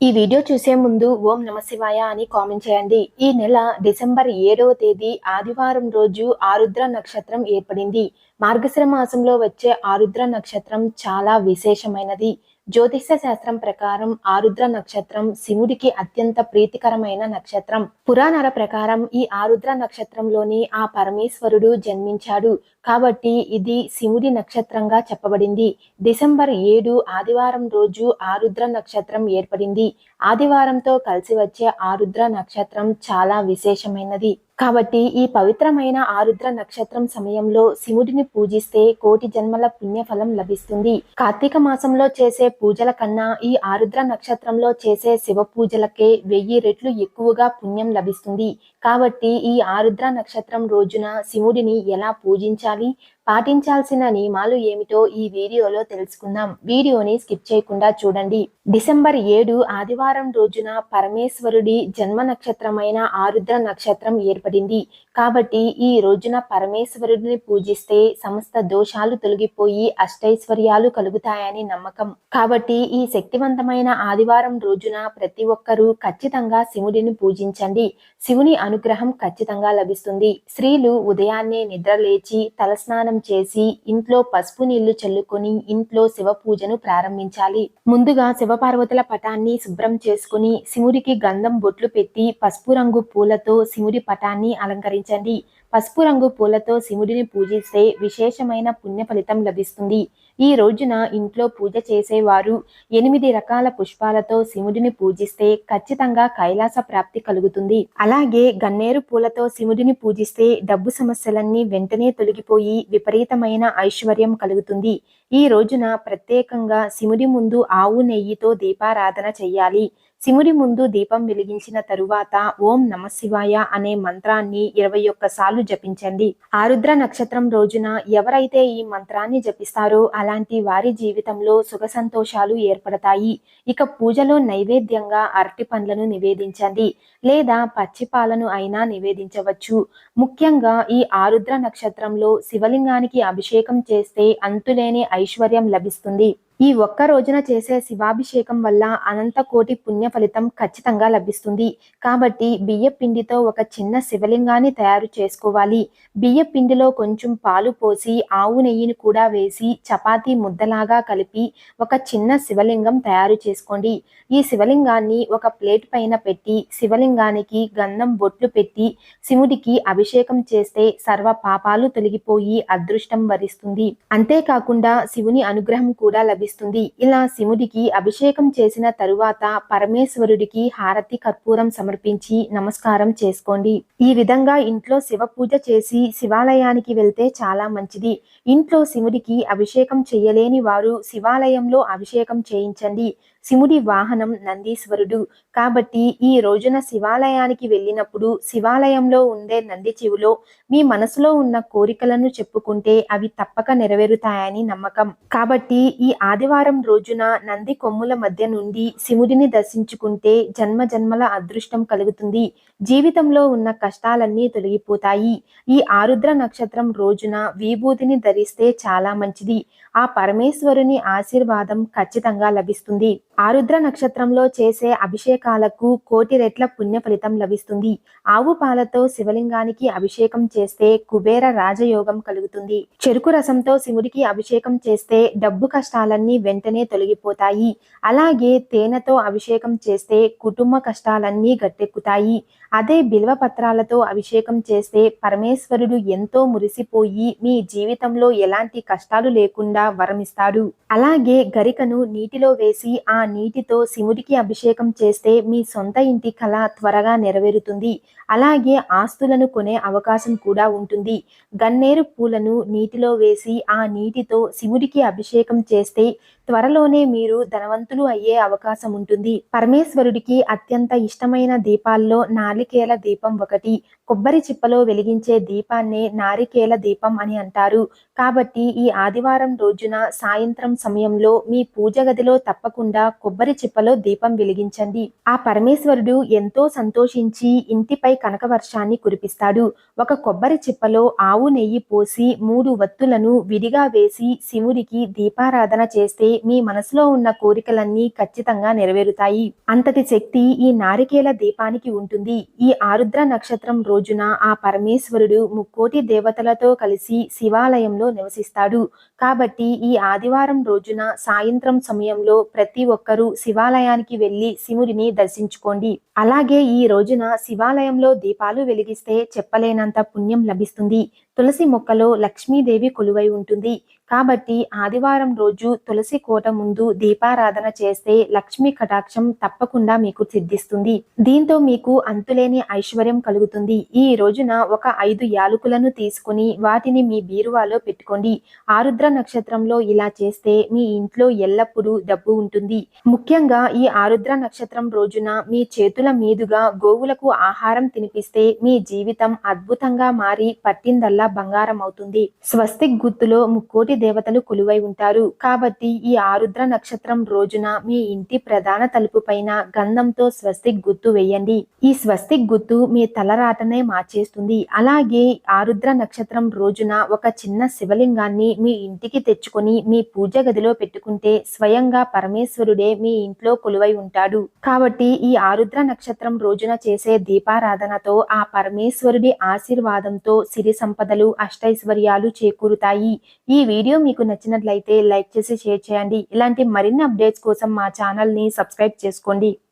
ఈ వీడియో చూసే ముందు ఓం నమ శివాయ అని కామెంట్ చేయండి. ఈ నెల డిసెంబర్ 7వ తేదీ ఆదివారం రోజు ఆరుద్ర నక్షత్రం ఏర్పడింది. మార్గశిర మాసంలో వచ్చే ఆరుద్ర నక్షత్రం చాలా విశేషమైనది. జ్యోతిష శాస్త్రం ప్రకారం ఆరుద్ర నక్షత్రం శివుడికి అత్యంత ప్రీతికరమైన నక్షత్రం. పురాణాల ప్రకారం ఈ ఆరుద్ర నక్షత్రంలోని ఆ పరమేశ్వరుడు జన్మించాడు కాబట్టి ఇది శివుడి నక్షత్రంగా చెప్పబడింది. డిసెంబర్ 7 ఆదివారం రోజు ఆరుద్ర నక్షత్రం ఏర్పడింది. ఆదివారంతో కలిసి వచ్చే ఆరుద్ర నక్షత్రం చాలా విశేషమైనది. కాబట్టి ఈ పవిత్రమైన ఆరుద్ర నక్షత్రం సమయంలో శివుడిని పూజిస్తే కోటి జన్మల పుణ్యఫలం లభిస్తుంది. కార్తీక మాసంలో చేసే పూజల కన్నా ఈ ఆరుద్ర నక్షత్రంలో చేసే శివ పూజలకే 1000 రెట్లు ఎక్కువగా పుణ్యం లభిస్తుంది. కాబట్టి ఈ ఆరుద్ర నక్షత్రం రోజున శివుడిని ఎలా పూజించాలి, పాటించాల్సిన నియమాలు ఏమిటో ఈ వీడియోలో తెలుసుకుందాం. వీడియోని స్కిప్ చేయకుండా చూడండి. డిసెంబర్ 7 ఆదివారం రోజున పరమేశ్వరుడి జన్మ నక్షత్రమైన ఆరుద్ర నక్షత్రం ఏర్పడింది. కాబట్టి ఈ రోజున పరమేశ్వరుడిని పూజిస్తే సమస్త దోషాలు తొలగిపోయి అష్టైశ్వర్యాలు కలుగుతాయని నమ్మకం. కాబట్టి ఈ శక్తివంతమైన ఆదివారం రోజున ప్రతి ఒక్కరూ ఖచ్చితంగా శివుడిని పూజించండి. శివుని అనుగ్రహం ఖచ్చితంగా లభిస్తుంది. స్త్రీలు ఉదయాన్నే నిద్ర లేచి తలస్నానం చేసి ఇంట్లో పసుపు నీళ్లు చల్లుకొని ఇంట్లో శివ పూజను ప్రారంభించాలి. ముందుగా శివపార్వతుల పటాన్ని శుభ్రం చేసుకుని శివుడికి గంధం బొట్లు పెట్టి పసుపు రంగు పూలతో శివుడి పటాన్ని అలంకరించండి. పసుపు రంగు పూలతో శివుడిని పూజిస్తే విశేషమైన పుణ్య ఫలితం లభిస్తుంది. ఈ రోజున ఇంట్లో పూజ చేసేవారు 8 రకాల పుష్పాలతో శివుడిని పూజిస్తే ఖచ్చితంగా కైలాస ప్రాప్తి కలుగుతుంది. అలాగే గన్నేరు పూలతో శివుడిని పూజిస్తే డబ్బు సమస్యలన్నీ వెంటనే తొలగిపోయి విపరీతమైన ఐశ్వర్యం కలుగుతుంది. ఈ రోజున ప్రత్యేకంగా శివుడి ముందు ఆవు నెయ్యితో దీపారాధన చెయ్యాలి. శివుడి ముందు దీపం వెలిగించిన తరువాత ఓం నమ శివాయ అనే మంత్రాన్ని 21 సార్లు జపించండి. ఆరుద్ర నక్షత్రం రోజున ఎవరైతే ఈ మంత్రాన్ని జపిస్తారో అలాంటి వారి జీవితంలో సుఖ సంతోషాలు ఏర్పడతాయి. ఇక పూజలో నైవేద్యంగా అరటి పండ్లను నివేదించండి లేదా పచ్చి పాలను అయినా నివేదించవచ్చు. ముఖ్యంగా ఈ ఆరుద్ర నక్షత్రంలో శివలింగానికి అభిషేకం చేస్తే అంతులేని ఐశ్వర్యం లభిస్తుంది. ఈ ఒక్క రోజున చేసే శివాభిషేకం వల్ల అనంత కోటి పుణ్య ఫలితం ఖచ్చితంగా లభిస్తుంది. కాబట్టి బియ్య పిండితో ఒక చిన్న శివలింగాన్ని తయారు చేసుకోవాలి. బియ్య పిండిలో కొంచెం పాలు పోసి ఆవు నెయ్యిని కూడా వేసి చపాతీ ముద్దలాగా కలిపి ఒక చిన్న శివలింగం తయారు చేసుకోండి. ఈ శివలింగాన్ని ఒక ప్లేట్ పైన పెట్టి శివలింగానికి గంధం బొట్లు పెట్టి శివుడికి అభిషేకం చేస్తే సర్వ పాపాలు తొలగిపోయి అదృష్టం వరిస్తుంది. అంతేకాకుండా శివుని అనుగ్రహం కూడా లభిస్తుంది. ఇలా శివుడికి అభిషేకం చేసిన తరువాత పరమేశ్వరుడికి హారతి కర్పూరం సమర్పించి నమస్కారం చేసుకోండి. ఈ విధంగా ఇంట్లో శివ పూజ చేసి శివాలయానికి వెళ్తే చాలా మంచిది. ఇంట్లో శివుడికి అభిషేకం చేయలేని వారు శివాలయంలో అభిషేకం చేయించండి. శివుడి వాహనం నందీశ్వరుడు కాబట్టి ఈ రోజున శివాలయానికి వెళ్ళినప్పుడు శివాలయంలో ఉండే నంది చెవులో మీ మనసులో ఉన్న కోరికలను చెప్పుకుంటే అవి తప్పక నెరవేరుతాయని నమ్మకం. కాబట్టి ఈ ఆదివారం రోజున నంది కొమ్ముల మధ్య నుండి శివుడిని దర్శించుకుంటే జన్మ జన్మల అదృష్టం కలుగుతుంది. జీవితంలో ఉన్న కష్టాలన్నీ తొలగిపోతాయి. ఈ ఆరుద్ర నక్షత్రం రోజున విభూతిని ధరిస్తే చాలా మంచిది. ఆ పరమేశ్వరుని ఆశీర్వాదం ఖచ్చితంగా లభిస్తుంది. ఆరుద్ర నక్షత్రంలో చేసే అభిషేకాలకు కోటి రెట్ల పుణ్య ఫలితం లభిస్తుంది. ఆవు పాలతో శివలింగానికి అభిషేకం చేస్తే కుబేర రాజయోగం కలుగుతుంది. చెరుకు రసంతో శివుడికి అభిషేకం చేస్తే డబ్బు కష్టాలన్నీ వెంటనే తొలగిపోతాయి. అలాగే తేనెతో అభిషేకం చేస్తే కుటుంబ కష్టాలన్నీ గట్టెక్కుతాయి. అదే బిల్వ పత్రాలతో అభిషేకం చేస్తే పరమేశ్వరుడు ఎంతో మురిసిపోయి మీ జీవితంలో ఎలాంటి కష్టాలు లేకుండా వరమిస్తాడు. అలాగే గరికను నీటిలో వేసి ఆ నీటితో శివుడికి అభిషేకం చేస్తే మీ సొంత ఇంటి కల త్వరగా నెరవేరుతుంది. అలాగే ఆస్తులను కొనే అవకాశం కూడా ఉంటుంది. గన్నేరు పూలను నీటిలో వేసి ఆ నీటితో శివుడికి అభిషేకం చేస్తే త్వరలోనే మీరు ధనవంతులు అయ్యే అవకాశం ఉంటుంది. పరమేశ్వరుడికి అత్యంత ఇష్టమైన దీపాల్లో నారికేల దీపం ఒకటి. కొబ్బరి చిప్పలో వెలిగించే దీపాన్నే నారికేల దీపం అని అంటారు. కాబట్టి ఈ ఆదివారం రోజున సాయంత్రం సమయంలో మీ పూజ గదిలో తప్పకుండా కొబ్బరి చిప్పలో దీపం వెలిగించండి. ఆ పరమేశ్వరుడు ఎంతో సంతోషించి ఇంటిపై కనకవర్షాన్ని కురిపిస్తాడు. ఒక కొబ్బరి చిప్పలో ఆవు నెయ్యి పోసి 3 వత్తులను విడిగా వేసి శివుడికి దీపారాధన చేస్తే మీ మనసులో ఉన్న కోరికలన్నీ ఖచ్చితంగా నెరవేరుతాయి. అంతటి శక్తి ఈ నారికేల దీపానికి ఉంటుంది. ఈ ఆరుద్ర నక్షత్రం రోజున ఆ పరమేశ్వరుడు ముక్కోటి దేవతలతో కలిసి శివాలయంలో నివసిస్తాడు. కాబట్టి ఈ ఆదివారం రోజున సాయంత్రం సమయంలో ప్రతి ఒక్కరూ శివాలయానికి వెళ్లి శివుడిని దర్శించుకోండి. అలాగే ఈ రోజున శివాలయంలో దీపాలు వెలిగిస్తే చెప్పలేనంత పుణ్యం లభిస్తుంది. తులసి మొక్కలో లక్ష్మీదేవి కొలువై ఉంటుంది. కాబట్టి ఆదివారం రోజు తులసి కోట ముందు దీపారాధన చేస్తే లక్ష్మీ కటాక్షం తప్పకుండా మీకు సిద్ధిస్తుంది. దీంతో మీకు అంతులేని ఐశ్వర్యం కలుగుతుంది. ఈ రోజున ఒక 5 యాలకులను తీసుకుని వాటిని మీ బీరువాలో పెట్టుకోండి. ఆరుద్ర నక్షత్రంలో ఇలా చేస్తే మీ ఇంట్లో ఎల్లప్పుడూ డబ్బు ఉంటుంది. ముఖ్యంగా ఈ ఆరుద్ర నక్షత్రం రోజున మీ చేతుల మీదుగా గోవులకు ఆహారం తినిపిస్తే మీ జీవితం అద్భుతంగా మారి పట్టిందల్లా బంగారం అవుతుంది. స్వస్తిక్ గుర్తులో ముక్కోటి దేవతలు కొలువై ఉంటారు. కాబట్టి ఈ ఆరుద్ర నక్షత్రం రోజున మీ ఇంటి ప్రధాన తలుపు పైన గంధంతో స్వస్తిక్ గుర్తు వేయండి. ఈ స్వస్తిక్ గుర్తు మీ తలరాటనే మార్చేస్తుంది. అలాగే ఆరుద్ర నక్షత్రం రోజున ఒక చిన్న శివలింగాన్ని మీ ఇంటికి తెచ్చుకొని మీ పూజ గదిలో పెట్టుకుంటే స్వయంగా పరమేశ్వరుడే మీ ఇంట్లో కొలువై ఉంటాడు. కాబట్టి ఈ ఆరుద్ర నక్షత్రం రోజున చేసే దీపారాధనతో ఆ పరమేశ్వరుడి ఆశీర్వాదంతో సిరి సంపదలు అష్టైశ్వర్యాలు చేకూరుతాయి. ఈ వీడియో మీకు నచ్చినట్లయితే లైక్ చేసి షేర్ చేయండి. ఇలాంటి మరిన్ని అప్డేట్స్ కోసం మా ఛానల్ ని సబ్స్క్రైబ్ చేసుకోండి.